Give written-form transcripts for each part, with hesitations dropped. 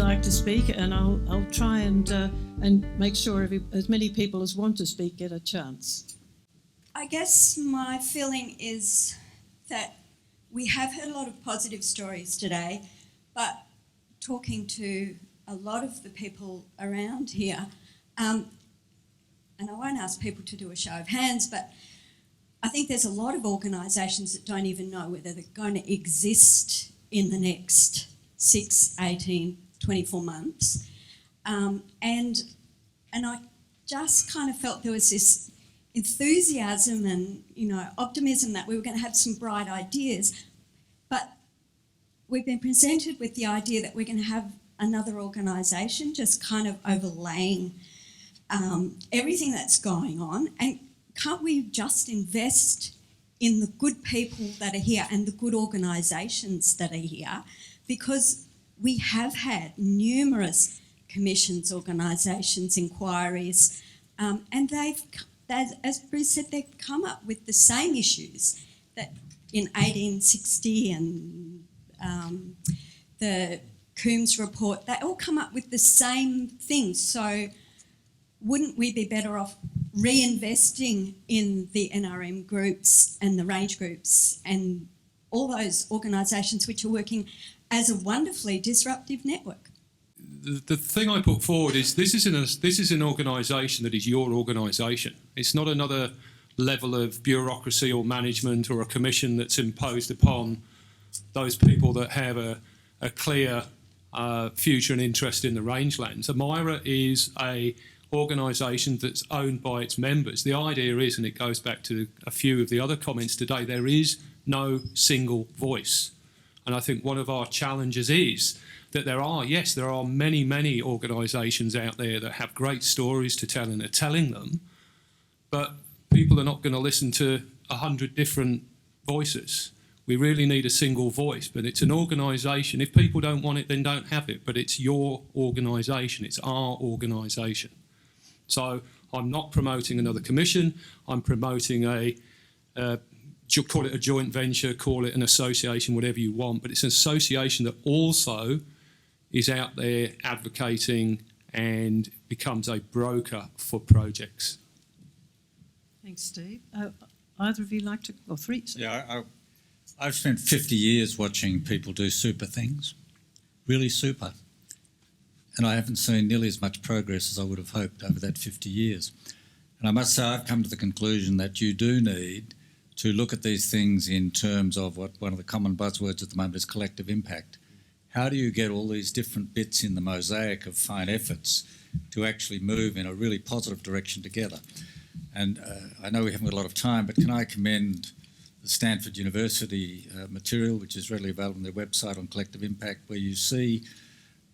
like to speak, and I'll try and make sure as many people as want to speak get a chance. I guess my feeling is that we have heard a lot of positive stories today, but talking to a lot of the people around here, and I won't ask people to do a show of hands, but I think there's a lot of organisations that don't even know whether they're going to exist in the next 6, 18, 24 months. And I just kind of felt there was this enthusiasm and, optimism that we were going to have some bright ideas. But we've been presented with the idea that we're going to have another organisation just kind of overlaying everything that's going on. And can't we just invest in the good people that are here and the good organisations that are here? Because we have had numerous commissions, organisations, inquiries, and they've, as Bruce said, they've come up with the same issues that in 1860 and the Coombs report, they all come up with the same things. So wouldn't we be better off reinvesting in the NRM groups and the range groups and all those organisations which are working as a wonderfully disruptive network? The thing I put forward is this is an organisation that is your organisation. It's not another level of bureaucracy or management or a commission that's imposed upon those people that have a clear future and interest in the rangelands. Amira is a organisation that's owned by its members. The idea is, and it goes back to a few of the other comments today, there is no single voice. And I think one of our challenges is that there are many organisations out there that have great stories to tell and are telling them, but people are not going to listen to 100 different voices. We really need a single voice, but it's an organisation. If people don't want it, then don't have it, but it's your organisation, it's our organisation. So I'm not promoting another commission, I'm promoting call it a joint venture, call it an association, whatever you want, but it's an association that also is out there advocating and becomes a broker for projects. Thanks, Steve. Either of you like to, or three? So. Yeah, I've spent 50 years watching people do super things, really super. And I haven't seen nearly as much progress as I would have hoped over that 50 years. And I must say I've come to the conclusion that you do need to look at these things in terms of what one of the common buzzwords at the moment is collective impact. How do you get all these different bits in the mosaic of fine efforts to actually move in a really positive direction together? And I know we haven't got a lot of time, but can I commend the Stanford University material, which is readily available on their website on collective impact, where you see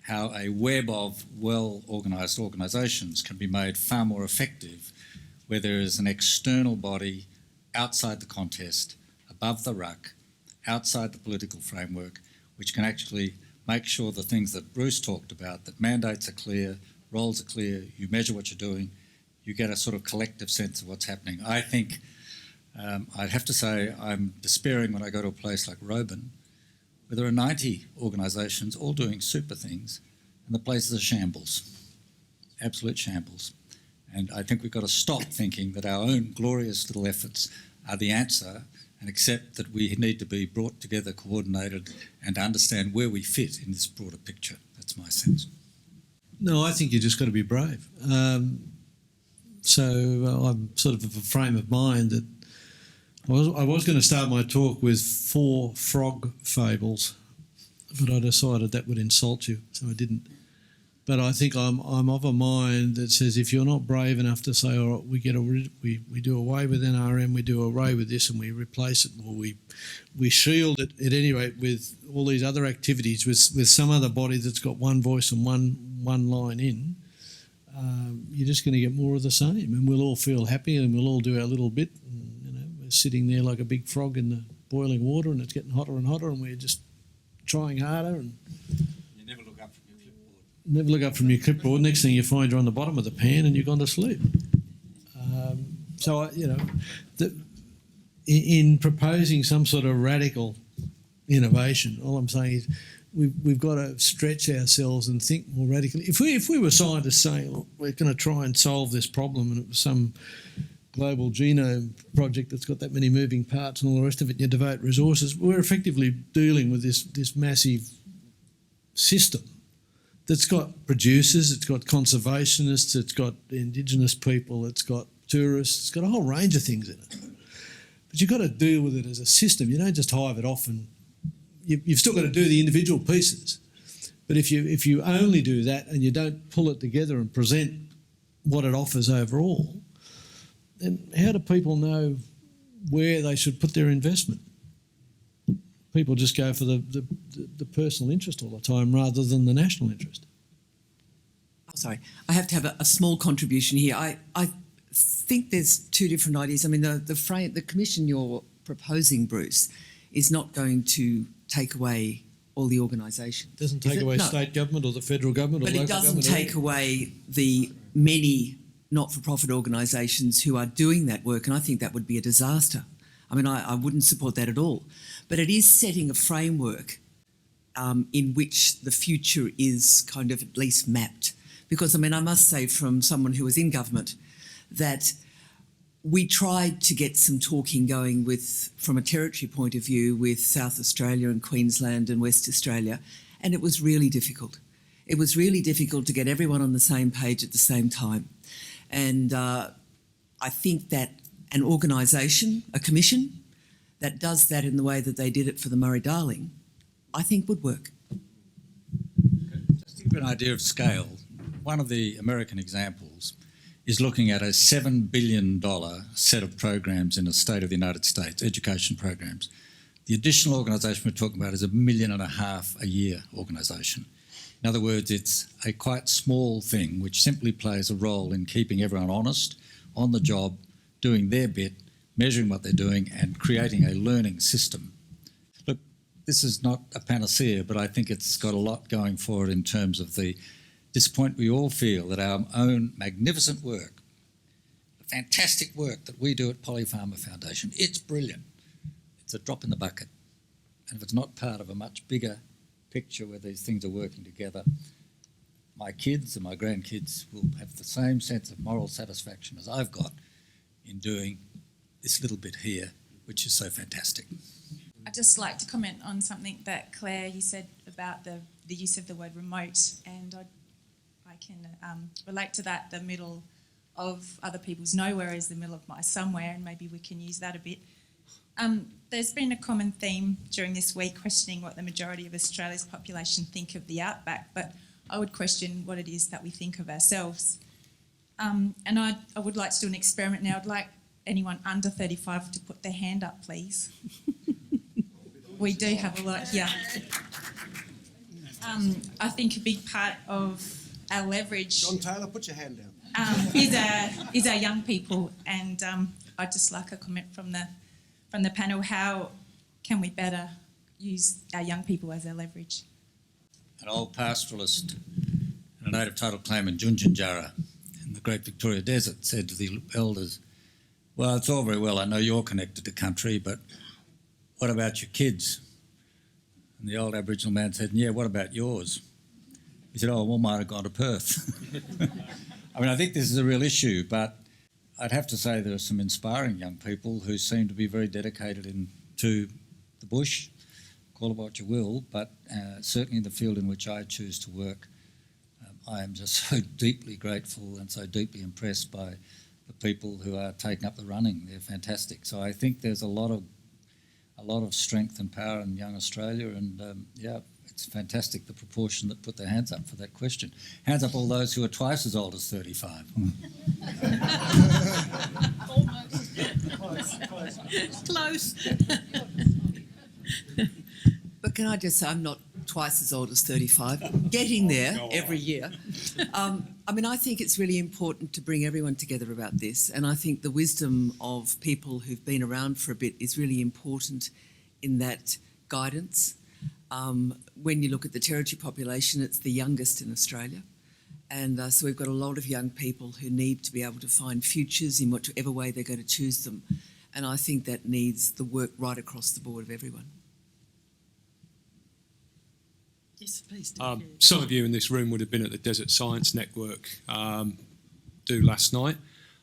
how a web of well-organised organisations can be made far more effective where there is an external body outside the contest, above the ruck, outside the political framework, which can actually make sure the things that Bruce talked about, that mandates are clear, roles are clear, you measure what you're doing, you get a sort of collective sense of what's happening. I think, I'd have to say, I'm despairing when I go to a place like Roban, where there are 90 organisations all doing super things, and the place is a shambles, absolute shambles. And I think we've got to stop thinking that our own glorious little efforts are the answer and accept that we need to be brought together, coordinated, and understand where we fit in this broader picture. That's my sense. No, I think you just got to be brave. So I'm sort of a frame of mind that I was going to start my talk with 4 frog fables, but I decided that would insult you, so I didn't. But I think I'm of a mind that says if you're not brave enough to say, all right, we do away with NRM, we do away with this, and we replace it, or we shield it at any rate with all these other activities with some other body that's got one voice and one line in, you're just going to get more of the same, and we'll all feel happy and we'll all do our little bit. And, we're sitting there like a big frog in the boiling water, and it's getting hotter and hotter, and we're just trying harder. And you never look up from your clipboard. Never look up from your clipboard. Next thing you find, you're on the bottom of the pan and you've gone to sleep. In proposing some sort of radical innovation, all I'm saying is we've got to stretch ourselves and think more radically. If we were scientists saying, look, we're going to try and solve this problem, and it was some global genome project that's got that many moving parts and all the rest of it, and you devote resources, we're effectively dealing with this massive system that's got producers, it's got conservationists, it's got Indigenous people, it's got tourists, it's got a whole range of things in it. But you've got to deal with it as a system. You don't just hive it off, and you've still got to do the individual pieces. But if you only do that and you don't pull it together and present what it offers overall, then how do people know where they should put their investment? People just go for the personal interest all the time rather than the national interest. Sorry, I have to have a small contribution here. I think there's two different ideas. I mean, the commission you're proposing, Bruce, is not going to take away all the organisation. It doesn't take away state government or the federal government or local government. But it doesn't take away the many not-for-profit organisations who are doing that work, and I think that would be a disaster. I mean, I wouldn't support that at all. But it is setting a framework in which the future is kind of at least mapped. Because, I mean, I must say from someone who was in government that we tried to get some talking going from a territory point of view, with South Australia and Queensland and West Australia, and it was really difficult. It was really difficult to get everyone on the same page at the same time. And I think that an organisation, a commission, that does that in the way that they did it for the Murray-Darling, I think would work. Just to give you an idea of scale, one of the American examples is looking at a $7 billion set of programs in the state of the United States, education programs. The additional organisation we're talking about is $1.5 million a year organisation. In other words, it's a quite small thing which simply plays a role in keeping everyone honest, on the job, doing their bit, measuring what they're doing and creating a learning system. Look, this is not a panacea, but I think it's got a lot going for it in terms of the disappointment we all feel that our own magnificent work, the fantastic work that we do at Polypharma Foundation, it's brilliant. It's a drop in the bucket. And if it's not part of a much bigger picture where these things are working together, my kids and my grandkids will have the same sense of moral satisfaction as I've got in doing this little bit here, which is so fantastic. I'd just like to comment on something that, Claire, you said about the use of the word remote, and I can relate to that. The middle of other people's nowhere is the middle of my somewhere, and maybe we can use that a bit. There's been a common theme during this week questioning what the majority of Australia's population think of the outback, but I would question what it is that we think of ourselves. And I would like to do an experiment now. I'd like anyone under 35 to put their hand up, please. We do have a lot here. I think a big part of our leverage... John Taylor, put your hand down. Is our young people, and I'd just like a comment from the panel. How can we better use our young people as our leverage? An old pastoralist and a native title claimant, Junjunjara, in the Great Victoria Desert, said to the elders, well, it's all very well, I know you're connected to country, but what about your kids? And the old Aboriginal man said, yeah, what about yours? He said, oh, one might have gone to Perth. I mean, I think this is a real issue, but I'd have to say there are some inspiring young people who seem to be very dedicated to the bush, call it what you will, but certainly in the field in which I choose to work, I am just so deeply grateful and so deeply impressed by the people who are taking up the running. They're fantastic. So I think there's a lot of strength and power in young Australia, and it's fantastic the proportion that put their hands up for that question. Hands up all those who are twice as old as 35. Close. But can I just say, I'm not twice as old as 35, getting there every year. I mean, I think it's really important to bring everyone together about this, and I think the wisdom of people who've been around for a bit is really important in that guidance. When you look at the territory population, it's the youngest in Australia, and so we've got a lot of young people who need to be able to find futures in whichever way they're going to choose them, and I think that needs the work right across the board of everyone. Yes, please do. Some of you in this room would have been at the Desert Science Network do last night.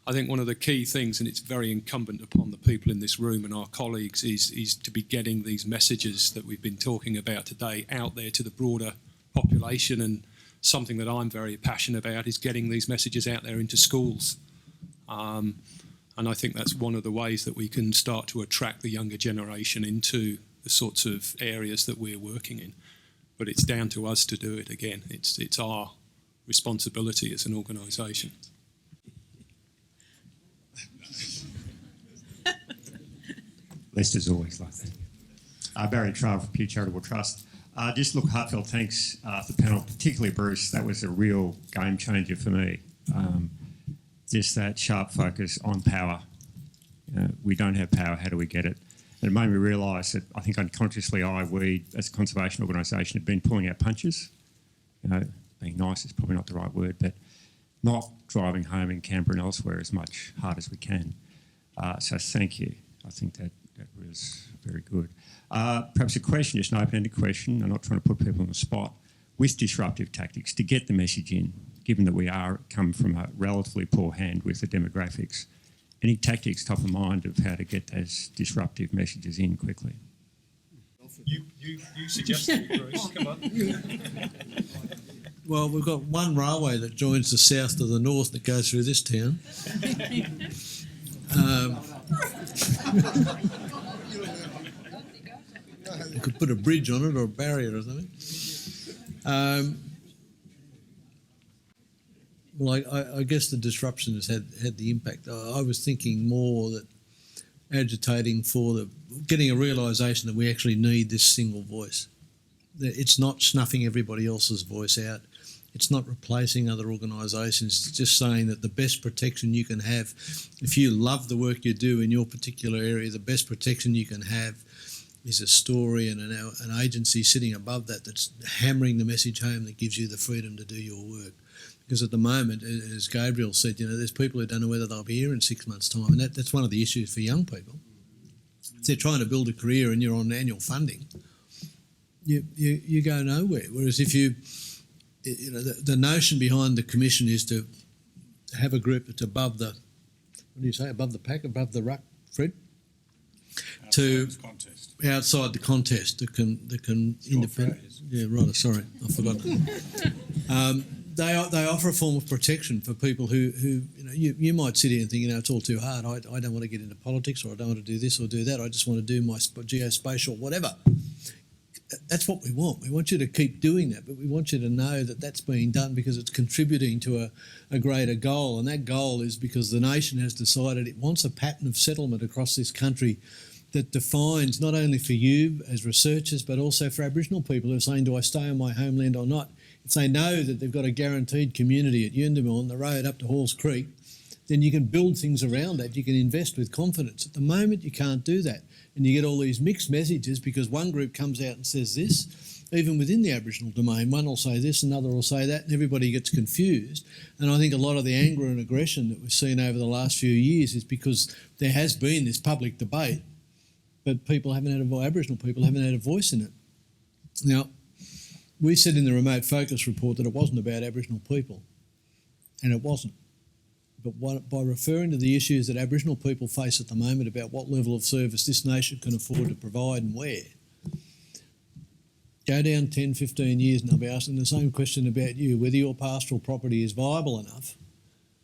I think one of the key things, and it's very incumbent upon the people in this room and our colleagues, is to be getting these messages that we've been talking about today out there to the broader population. And something that I'm very passionate about is getting these messages out there into schools. And I think that's one of the ways that we can start to attract the younger generation into the sorts of areas that we're working in. But it's down to us to do it again. It's our responsibility as an organisation. Lester's always like that. Barry Trav from Pew Charitable Trust. Just look, heartfelt thanks to the panel, particularly Bruce. That was a real game changer for me. Just that sharp focus on power. We don't have power, how do we get it? And it made me realise that I think unconsciously we, as a conservation organisation, have been pulling out punches. Being nice is probably not the right word, but not driving home in Canberra and elsewhere as much hard as we can. So thank you. I think that was very good. Perhaps a question, just an open-ended question. I'm not trying to put people on the spot. With disruptive tactics, to get the message in, given that we come from a relatively poor hand with the demographics, any tactics top of mind of how to get those disruptive messages in quickly? You suggested it, Bruce. Come on. Well, we've got one railway that joins the south to the north that goes through this town. You could put a bridge on it or a barrier or something. Well, I guess the disruption has had the impact. I was thinking more that agitating for getting a realisation that we actually need this single voice. That it's not snuffing everybody else's voice out. It's not replacing other organisations. It's just saying that the best protection you can have, if you love the work you do in your particular area, the best protection you can have is a story and an agency sitting above that's hammering the message home that gives you the freedom to do your work. Because at the moment, as Gabriel said, there's people who don't know whether they'll be here in 6 months' time, and that's one of the issues for young people. If they're trying to build a career and you're on annual funding, you go nowhere. Whereas if the notion behind the commission is to have a group that's above the pack, above the ruck, Fred? Outside the contest that can independent. Yeah, right. Sorry, I forgot. They offer a form of protection for people who you might sit here and think, it's all too hard. I don't want to get into politics, or I don't want to do this or do that. I just want to do my geospatial whatever. That's what we want. We want you to keep doing that, but we want you to know that that's being done because it's contributing to a greater goal, and that goal is because the nation has decided it wants a pattern of settlement across this country that defines not only for you as researchers but also for Aboriginal people who are saying, do I stay on my homeland or not? If they know that they've got a guaranteed community at Yundamil on the road up to Halls Creek, then you can build things around that. You can invest with confidence. At the moment, you can't do that. And you get all these mixed messages because one group comes out and says this, even within the Aboriginal domain. One will say this, another will say that, and everybody gets confused. And I think a lot of the anger and aggression that we've seen over the last few years is because there has been this public debate, but Aboriginal people haven't had a voice in it. Now, we said in the remote focus report that it wasn't about Aboriginal people, and it wasn't. But by referring to the issues that Aboriginal people face at the moment about what level of service this nation can afford to provide and where, go down 10, 15 years and I'll be asking the same question about you, whether your pastoral property is viable enough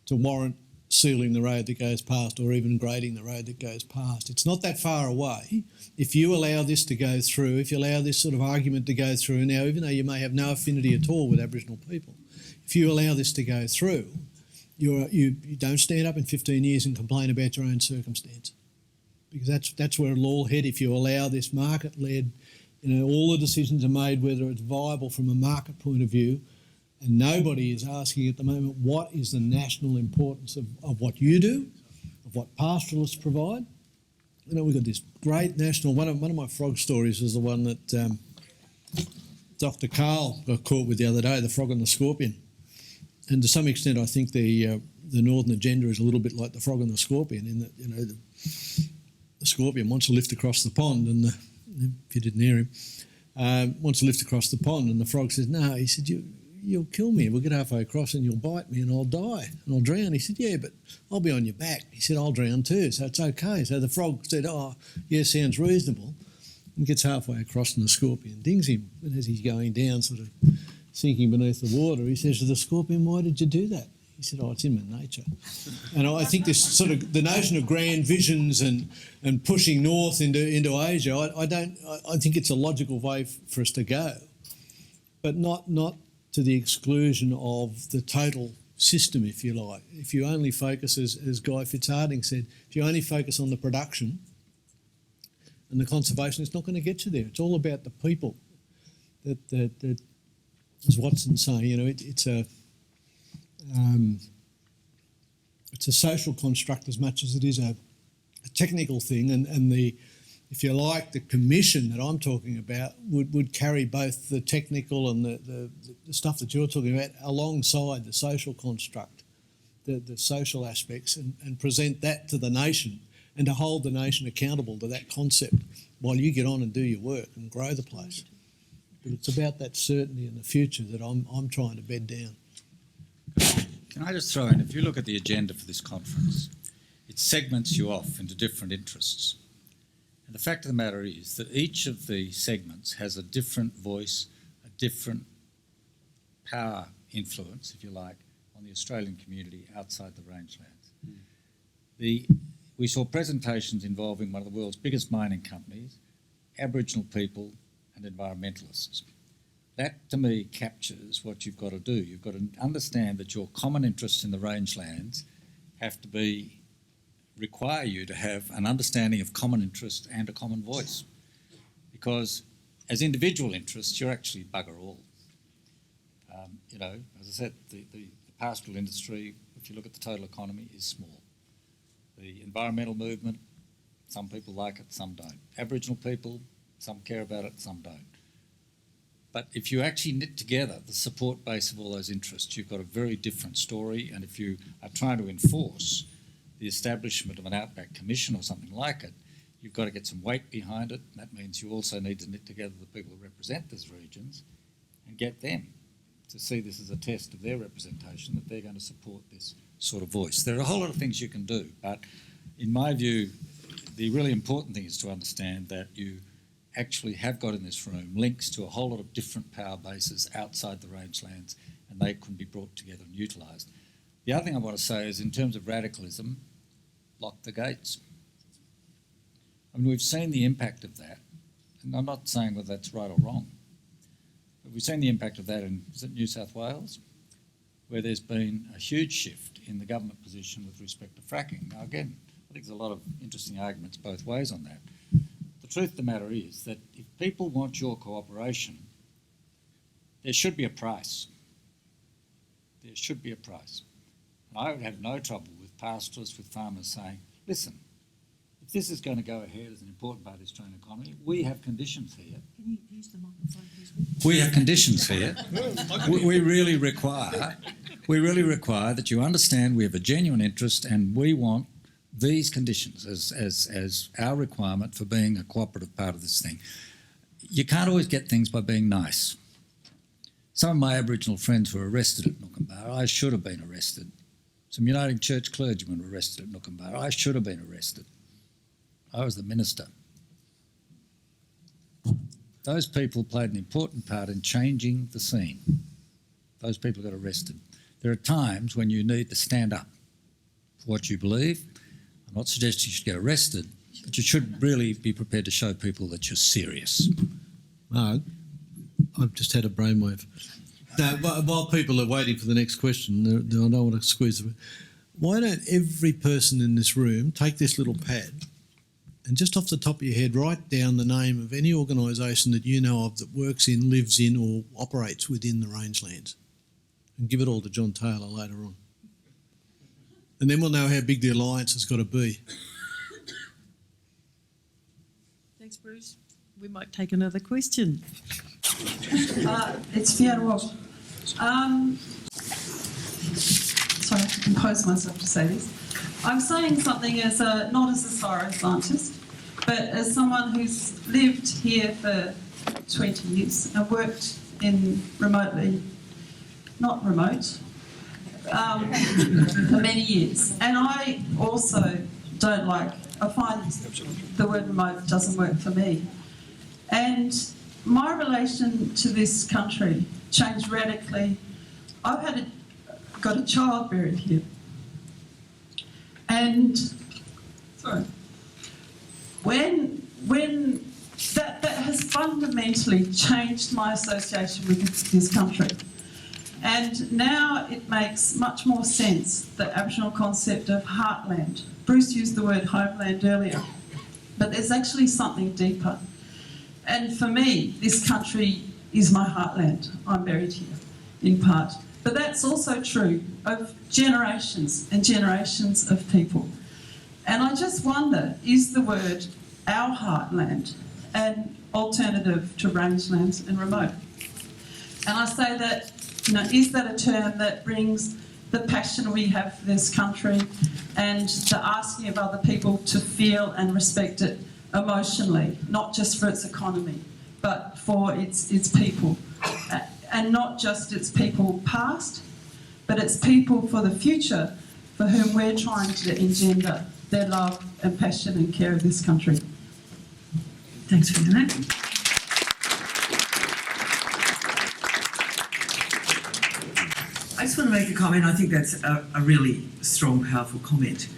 to warrant sealing the road that goes past or even grading the road that goes past. It's not that far away. If you allow this to go through, if you allow this sort of argument to go through, now even though you may have no affinity at all with Aboriginal people, if you allow this to go through, you don't stand up in 15 years and complain about your own circumstance, because that's where it'll all head if you allow this market-led, all the decisions are made whether it's viable from a market point of view, and nobody is asking at the moment what is the national importance of what you do, of what pastoralists provide. We've got this great national, one of my frog stories is the one that Dr. Carl got caught with the other day, the frog and the scorpion. And to some extent, I think the Northern agenda is a little bit like the frog and the scorpion, in that the scorpion wants to lift across the pond, and if you didn't hear him, wants to lift across the pond, and the frog says, "No," he said, "You'll kill me. We'll get halfway across and you'll bite me and I'll die and I'll drown." He said, "Yeah, but I'll be on your back." He said, "I'll drown too, so it's okay." So the frog said, "Oh, yeah, sounds reasonable," and gets halfway across and the scorpion dings him. And as he's going down, sort of sinking beneath the water, he says to the scorpion, "Why did you do that?" He said, "Oh, it's in my nature." And I think this sort of the notion of grand visions and pushing north into Asia, I think it's a logical way for us to go, but not to the exclusion of the total system, if you like. If you only focus, as Guy Fitzharding said, if you only focus on the production and the conservation, it's not going to get you there. It's all about the people. That as Watson saying, you know, it's a social construct as much as it is a technical thing, and the, if you like, the commission that I'm talking about would carry both the technical and the stuff that you're talking about alongside the social construct, the social aspects, and present that to the nation and to hold the nation accountable to that concept while you get on and do your work and grow the place. But it's about that certainty in the future that I'm trying to bed down. Can I just throw in, if you look at the agenda for this conference, it segments you off into different interests. And the fact of the matter is that each of the segments has a different voice, a different power influence, if you like, on the Australian community outside the rangelands. We saw presentations involving one of the world's biggest mining companies, Aboriginal people and environmentalists. That, to me, captures what you've got to do. You've got to understand that your common interests in the rangelands have to require you to have an understanding of common interest and a common voice. Because as individual interests, you're actually bugger all. You know, as I said, the pastoral industry, if you look at the total economy, is small. The environmental movement, some people like it, some don't. Aboriginal people, some care about it, some don't. But if you actually knit together the support base of all those interests, you've got a very different story. And if you are trying to enforce the establishment of an Outback Commission or something like it, you've got to get some weight behind it. And that means you also need to knit together the people who represent these regions and get them to see this as a test of their representation, that they're going to support this sort of voice. There are a whole lot of things you can do, but in my view, the really important thing is to understand that you actually have got in this room links to a whole lot of different power bases outside the rangelands, and they can be brought together and utilised. The other thing I want to say is, in terms of radicalism, lock the gates. I mean, we've seen the impact of that, and I'm not saying whether that's right or wrong, but we've seen the impact of that in, is it New South Wales, where there's been a huge shift in the government position with respect to fracking. Now, again, I think there's a lot of interesting arguments both ways on that. The truth of the matter is that if people want your cooperation, there should be a price. There should be a price. And I would have no trouble with pastoralists, with farmers saying, listen, if this is going to go ahead as an important part of the Australian economy, we have conditions here. Can you use the microphone, please? We have conditions here. We really require that you understand we have a genuine interest and we want these conditions as our requirement for being a cooperative part of this thing. You can't always get things by being nice. Some of my Aboriginal friends were arrested at Nookumbarra. I should have been arrested. Some Uniting Church clergymen were arrested at Nookumbarra. I should have been arrested. I was the minister. Those people played an important part in changing the scene. Those people got arrested. There are times when you need to stand up for what you believe. I'm not suggesting you should get arrested, but you should really be prepared to show people that you're serious. Mark, I've just had a brainwave. Now, while people are waiting for the next question, I don't want to squeeze it. Why don't every person in this room take this little pad and just off the top of your head write down the name of any organisation that you know of that works in, lives in or operates within the rangelands, and give it all to John Taylor later on. And then we'll know how big the alliance has got to be. Thanks, Bruce. We might take another question. It's Fiona Walsh. Sorry, I can compose myself to say this. I'm saying something as not as a scientist, but as someone who's lived here for 20 years and worked in not remote, for many years. And I also I find the word remote doesn't work for me. And my relation to this country changed radically. I've got a child buried here. And, sorry, when that has fundamentally changed my association with this country. And now it makes much more sense, the Aboriginal concept of heartland. Bruce used the word homeland earlier, but there's actually something deeper. And for me, this country is my heartland. I'm buried here, in part. But that's also true of generations and generations of people. And I just wonder, is the word our heartland an alternative to rangelands and remote? And I say that, is that a term that brings the passion we have for this country and the asking of other people to feel and respect it emotionally, not just for its economy, but for its people. And not just its people past, but its people for the future, for whom we're trying to engender their love and passion and care of this country. Thanks for that. I just want to make a comment. I think that's a really strong, powerful comment.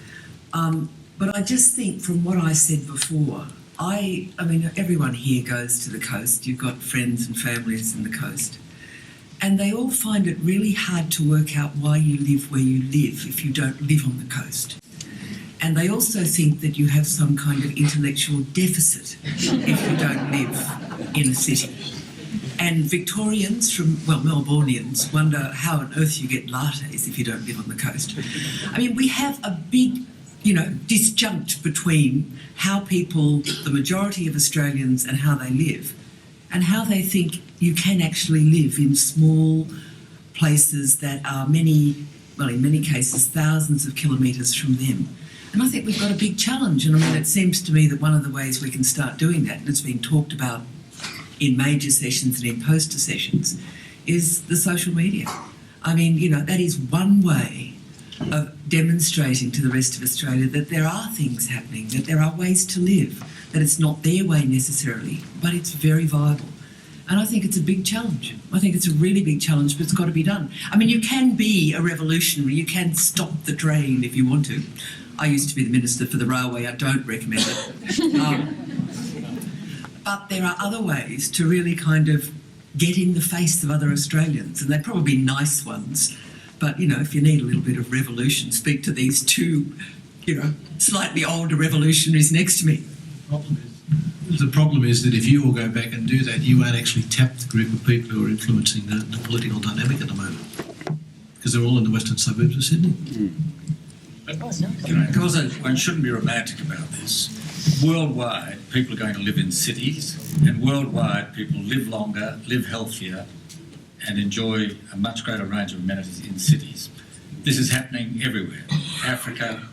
But I just think from what I said before, I mean, everyone here goes to the coast. You've got friends and families in the coast. And they all find it really hard to work out why you live where you live if you don't live on the coast. And they also think that you have some kind of intellectual deficit if you don't live in a city. And Victorians Melbournians wonder how on earth you get lattes if you don't live on the coast. I mean, we have a big, disjunct between how people, the majority of Australians, and how they live, and how they think you can actually live in small places that are in many cases, thousands of kilometres from them. And I think we've got a big challenge. And I mean, it seems to me that one of the ways we can start doing that, and it's been talked about in major sessions and in poster sessions, is the social media. I mean, that is one way of demonstrating to the rest of Australia that there are things happening, that there are ways to live, that it's not their way necessarily, but it's very viable. And I think it's a big challenge. I think it's a really big challenge, but it's got to be done. I mean, you can be a revolutionary, you can stop the drain if you want to. I used to be the Minister for the Railway, I don't recommend it. But there are other ways to really kind of get in the face of other Australians, and they're probably nice ones. But, if you need a little bit of revolution, speak to these two, slightly older revolutionaries next to me. The problem is that if you all go back and do that, you won't actually tap the group of people who are influencing the political dynamic at the moment, because they're all in the western suburbs of Sydney. Because one shouldn't be romantic about this. Worldwide, people are going to live in cities, and worldwide, people live longer, live healthier, and enjoy a much greater range of amenities in cities. This is happening everywhere. Africa,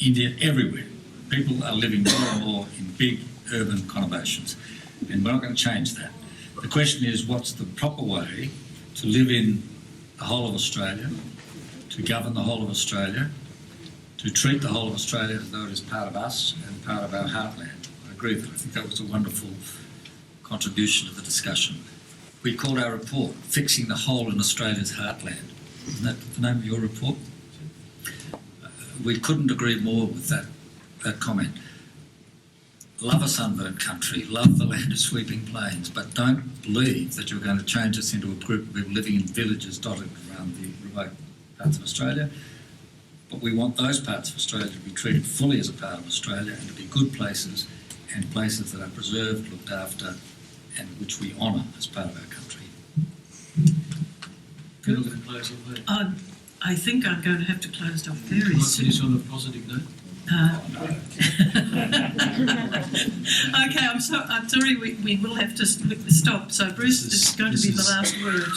India, everywhere. People are living more and more in big urban conurbations, and we're not going to change that. The question is, what's the proper way to live in the whole of Australia, to govern the whole of Australia, to treat the whole of Australia as though it is part of us and part of our heartland. I agree with it. I think that was a wonderful contribution to the discussion. We called our report Fixing the Hole in Australia's Heartland. Isn't that the name of your report? We couldn't agree more with that comment. Love a sunburned country, love the land of sweeping plains, but don't believe that you're going to change us into a group of people living in villages dotted around the remote parts of Australia. But we want those parts of Australia to be treated fully as a part of Australia and to be good places and places that are preserved, looked after, and which we honour as part of our country. Can we close off there? I think I'm going to have to close off very Can I soon. finish on a positive note? Okay, I'm sorry, we will have to stop. So Bruce, this is going to be the last word.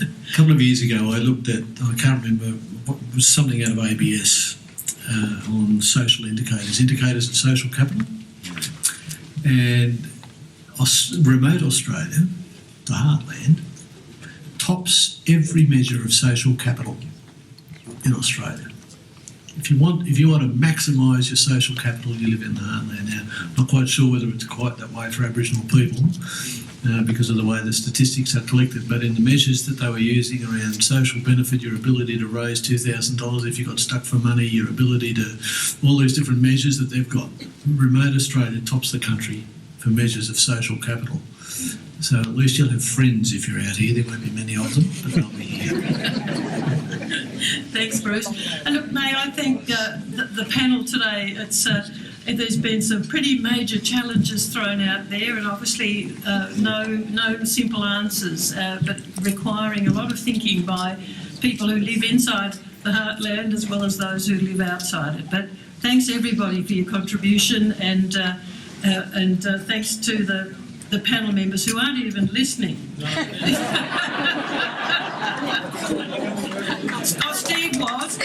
A couple of years ago, I can't remember, what was something out of ABS on social indicators and social capital. And remote Australia, the Heartland, tops every measure of social capital in Australia. If you want to maximise your social capital, you live in the Heartland. Now, I'm not quite sure whether it's quite that way for Aboriginal people because of the way the statistics are collected, but in the measures that they were using around social benefit, your ability to raise $2,000 if you got stuck for money, your ability to, all these different measures that they've got, remote Australia tops the country for measures of social capital. So at least you'll have friends if you're out here. There won't be many of them, but they'll be here. Thanks, Bruce. And look, May, I think the panel today, there's been some pretty major challenges thrown out there, and obviously no simple answers, but requiring a lot of thinking by people who live inside the Heartland as well as those who live outside it. But thanks everybody for your contribution, and thanks to the panel members who aren't even listening. Oh, Steve was.